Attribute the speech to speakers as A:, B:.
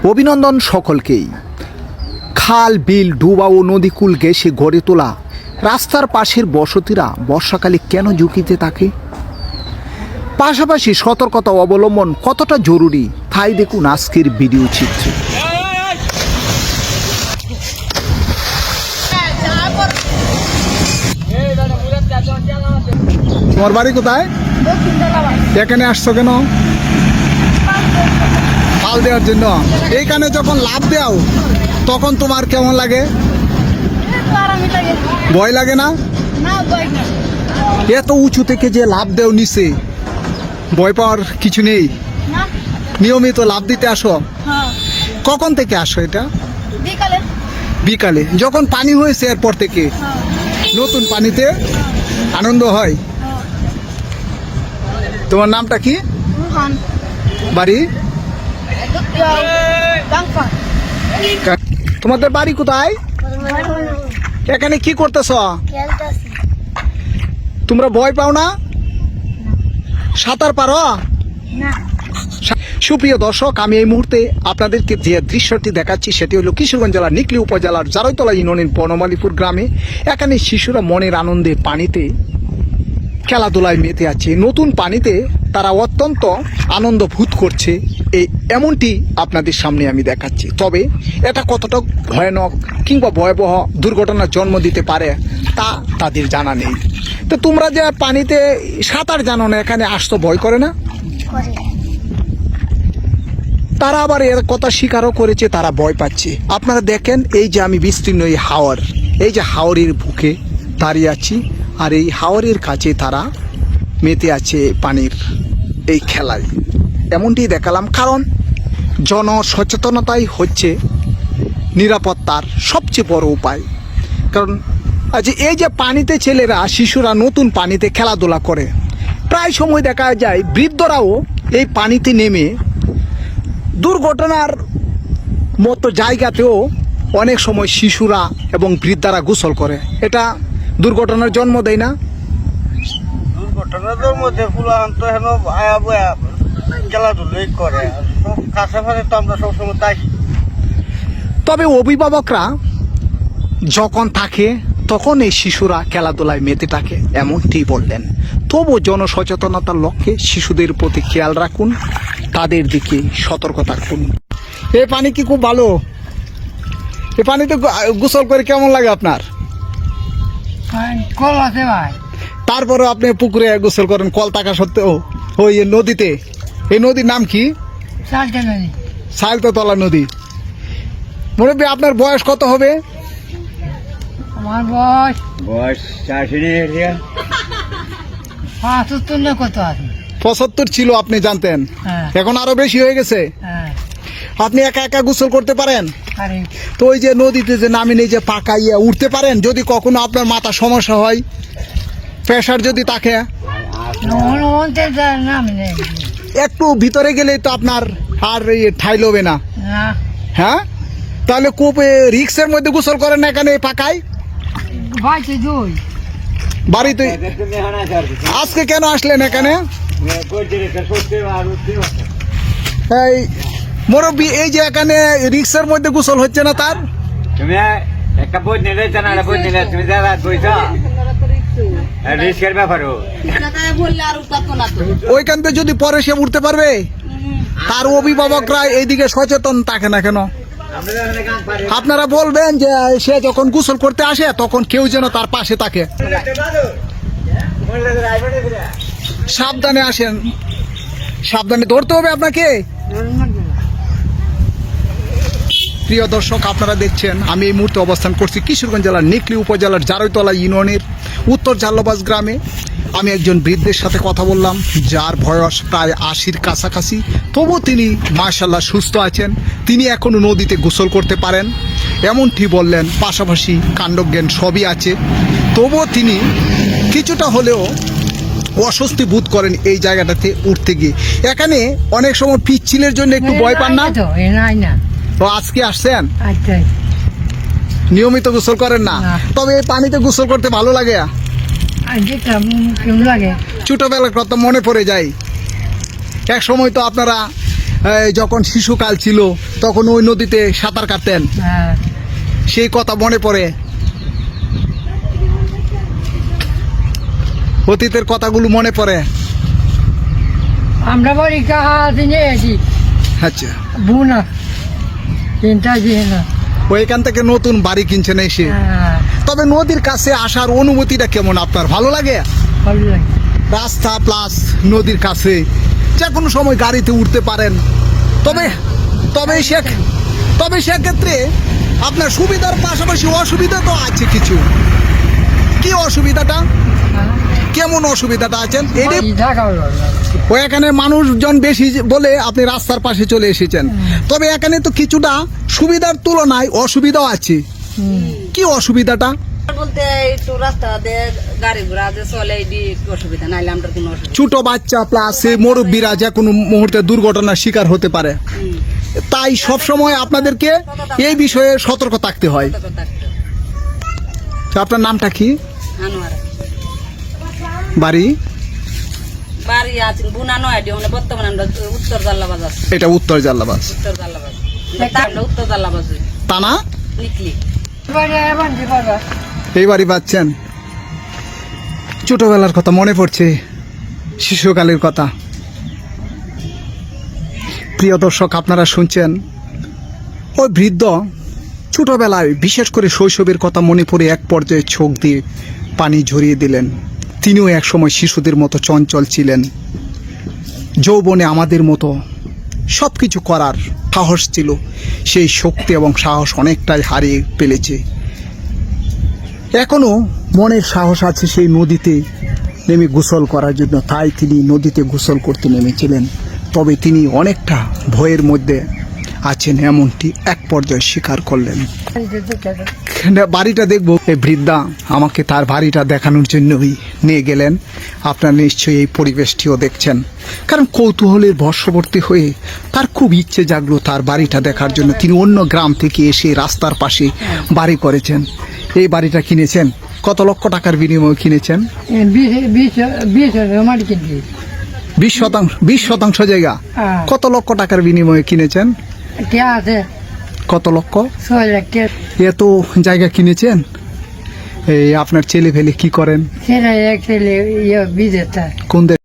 A: অভিনন্দন সকলকেই। খাল বিল ডুবা ও নদীকূল ঘেঁষে গড়ে তোলা রাস্তার পাশের বসতিরা বর্ষাকালে কেন ঝুঁকিতে থাকে, পাশাপাশি সতর্কতা অবলম্বন কতটা জরুরি তাই দেখুন আজকের ভিডিও চিত্রে। তোমার বাড়ি কোথায়? এখানে আসছো কেন? পাল দেওয়ার জন্য। এইখানে যখন লাভ দেও তখন তোমার কেমন লাগে? ভয় লাগে না? এত উঁচু থেকে যে লাভ দেও নিচে, ভয় পাওয়ার কিছু নেই? নিয়মিত লাভ দিতে আসো? কখন থেকে আসো এটা? বিকালে যখন পানি হয়েছে এরপর থেকে নতুন পানিতে আনন্দ হয়। তোমার নামটা কি? বাড়ি? তোমাদের বাড়ি কোথায়? এখানে কি করতেছ? তোমরা ভয় পাও না? সাঁতার পারো? সুপ্রিয় দর্শক, আমি এই মুহূর্তে আপনাদেরকে যে দৃশ্যটি দেখাচ্ছি সেটি হলো কিশোরগঞ্জ জেলার নিকলি উপজেলার জারৈতলা ইউনিয়নের বনমালীপুর গ্রামে। এখানে শিশুরা মনের আনন্দে পানিতে খেলাধুলায় মেতে আছে। নতুন পানিতে তারা অত্যন্ত আনন্দ ভূত করছে, এমনটি আপনাদের সামনে আমি দেখাচ্ছি। তবে এটা কতটা ভয়ানক কিংবা ভয়াবহ দুর্ঘটনার জন্ম দিতে পারে তা তাদের জানা নেই। তো তোমরা যে পানিতে সাঁতার জানো না, এখানে আসতে ভয় করে না? তারা আবার এর কথা স্বীকারও করেছে, তারা ভয় পাচ্ছে। আপনারা দেখেন, এই যে আমি বিস্তীর্ণ এই হাওর, এই যে হাওরের বুকে দাঁড়িয়ে আছি, আর এই হাওরের কাছে তারা মেতে আছে পানির এই খেলায়। এমনটি দেখালাম কারণ জনসচেতনতাই হচ্ছে নিরাপত্তার সবচেয়ে বড় উপায়। কারণ এই যে পানিতে ছেলেরা শিশুরা নতুন পানিতে খেলাধুলা করে, প্রায় সময় দেখা যায় বৃদ্ধরাও এই পানিতে নেমে দুর্ঘটনার মতো জায়গাতেও অনেক সময় শিশুরা এবং বৃদ্ধারা গোসল করে। এটা দুর্ঘটনার জন্ম দেয় না?
B: দুর্ঘটনার জন্ম দেয় খেলাধুলাই করে, কাছাকাছি তো আমরা সবসময় থাকি।
A: তবে অভিভাবকরা যখন থাকে তখন এই শিশুরা খেলাধুলায় মেতে থাকে, এমনটি বললেন। তবু জনসচেতনতার লক্ষ্যে শিশুদের প্রতি খেয়াল রাখুন, তাদের দিকে সতর্ক থাকুন। এই পানি কি খুব ভালো? এই পানিতে গোসল করে কেমন লাগে আপনার?
C: কল আছে ভাই।
A: তারপরে আপনি পুকুরে গোসল করেন কল থাকা সত্ত্বেও? ওই নদীতে, এই নদীর নাম কি? সাইলতলা নদী। মুরব্বী, আপনার বয়স কত হবে?
C: আমার বয়স 75 কত আছে?
A: 75 ছিল, আপনি জানতেন? এখন আরো বেশি হয়ে গেছে। আপনি একা একা গোসল করতে পারেন? তো ওই যে নদীতে যে নামি নেই যে পাকাইয়া উঠতে পারেন? যদি কখনো আপনার মাথা সমস্যা হয়, প্রেশার যদি থাকে, একটু ভিতরে গেলে তো আপনার আর ঠাই লবে না। হ্যাঁ, তাহলে খুব রিক্সের মধ্যে গোসল করেন না এখানে পাকায়? বাড়িতে আজকে কেন আসলেন এখানে? এই মুরব্বী, এই যে এখানে রিক্সের মধ্যে গোসল হচ্ছে না তার? ওইখান থেকে যদি পরে সে উঠতে পারবে, তার অভিভাবকরা এইদিকে সচেতন থাকে না কেন? আপনারা বলবেন যে সে যখন গোসল করতে আসে তখন কেউ যেন তার পাশে থাকে। সাবধানে আসেন, সাবধানে ধরতে হবে আপনাকে। প্রিয় দর্শক, আপনারা দেখছেন আমি এই মুহূর্তে অবস্থান করছি কিশোরগঞ্জ জেলার নিকলি উপজেলার জারৈতলা ইউনিয়নের উত্তর জাল্লাবাজ গ্রামে। আমি একজন বৃদ্ধের সাথে কথা বললাম, যার বয়স প্রায় 80-র কাছাকাছি। তবু তিনি মাশাআল্লাহ সুস্থ আছেন, তিনি এখনো নদীতে গোসল করতে পারেন এমনটি বললেন। পাশাপাশি কাণ্ডজ্ঞান সবই আছে, তবুও তিনি কিছুটা হলেও অস্বস্তি বোধ করেন এই জায়গাটাতে উঠতে গিয়ে। এখানে অনেক সময় পিচ্ছিলের জন্য একটু ভয় পান না? তো আজকে আসছেন, নিয়মিত গোসল করেন না? তবে এই পানিতে গোসল করতে ভালো লাগে? ছোটবেলার কথা মনে পড়ে যায়। এক সময় তো আপনারা এই যখন শিশুকাল ছিল তখন ওই নদীতে সাঁতার কাটতেন,
C: হ্যাঁ
A: সেই কথা মনে পড়ে, অতীতের কথাগুলো মনে পড়ে।
C: আমরা বলি কাহা দিনে এসি
A: আচ্ছা,
C: বুনা চিন্তা দিয়ে না।
A: ওইখান থেকে নতুন বাড়ি কিনছেন এসে।
C: হ্যাঁ
A: তবে নদীর কাছে আসার অনুভূতিটা কেমন আপনার, ভালো লাগে?
C: ভালো লাগে।
A: রাস্তা প্লাস নদীর কাছে যে কোনো সময় গাড়িতে উঠতে পারেন। তবে তবে সে তবে সেক্ষেত্রে আপনার সুবিধার পাশাপাশি অসুবিধা তো আছে কিছু। কি অসুবিধাটা,
C: হ্যাঁ,
A: কেমন অসুবিধাটা আছেন? এটি
C: এই ঢাকা হলো।
A: ও এখানে মানুষজন বেশি বলে আপনি রাস্তার পাশে চলে এসেছেন। তবে এখানে তো কিছুটা সুবিধার তুলনায় অসুবিধাও আছে। কি অসুবিধাটা?
D: বলতে একটু রাস্তা দিয়ে গাড়ি ঘোড়া যে চলে এটি একটু অসুবিধা, নাইলে আমরা কোনো অসুবিধা
A: ছোট বাচ্চা প্লাস মুরব্বীরা যে কোনো মুহূর্তে দুর্ঘটনার শিকার হতে পারে, তাই সব সময় আপনাদেরকে এই বিষয়ে সতর্ক থাকতে হয়।
D: থাকতে
A: তো আপনার নামটা কি,
D: আনোয়ারা
A: বাড়ি?
D: বাড়ি আছে বুনা নয় মানে বর্তমানে আমরা উত্তর জাল্লাবাজ আছি।
A: এটা উত্তর জাল্লাবাস
D: উত্তর জাল্লাবাজ আমরা উত্তর জাল্লাবাজ
A: টানা
D: নিকলি।
C: এবারে এবার যে বাবা
A: এই বাড়ি পাচ্ছেন। ছোটবেলার কথা মনে পড়ছে, শিশুকালের কথা। প্রিয় দর্শক, আপনারা শুনছেন ওই বৃদ্ধ ছোটবেলায় বিশেষ করে শৈশবের কথা মনে পড়ে এক পর্যায়ে চোখ দিয়ে পানি ঝরিয়ে দিলেন। তিনিও একসময় শিশুদের মতো চঞ্চল ছিলেন, যৌবনে আমাদের মতো সব কিছু করার সাহস ছিল। সেই শক্তি এবং সাহস অনেকটাই হারিয়ে ফেলেছে। এখনও মনের সাহস আছে সেই নদীতে নেমে গোসল করার জন্য, তাই তিনি নদীতে গোসল করতে নেমেছিলেন। তবে তিনি অনেকটা ভয়ের মধ্যে আছেন এমনটি এক পর্যায়ে স্বীকার করলেন। বাড়িটা দেখবো, এই বৃদ্ধা আমাকে তার বাড়িটা দেখানোর জন্যই নিয়ে গেলেন। আপনারা নিশ্চয়ই এই পরিবেশটিও দেখছেন, কারণ কৌতূহলের বশবর্তী হয়ে তার খুব ইচ্ছে জাগলো তার বাড়িটা দেখার জন্য। তিনি অন্য গ্রাম থেকে এসে রাস্তার পাশে বাড়ি করেছেন। এই বাড়িটা কিনেছেন কত লক্ষ টাকার বিনিময়ে কিনেছেন?
C: 20 মাটি কিনছি।
A: 20% জায়গা
C: হ্যাঁ।
A: কত লক্ষ টাকার বিনিময়ে কিনেছেন?
C: কে আছে
A: কত লক্ষ?
C: 6 লাখ টাকা।
A: এত জায়গা কিনেছেন। এই আপনার ছেলে ফেলে কি করেন?
C: সেটা এক ছেলে বিদেশ থাকে।
A: কোন দেশে?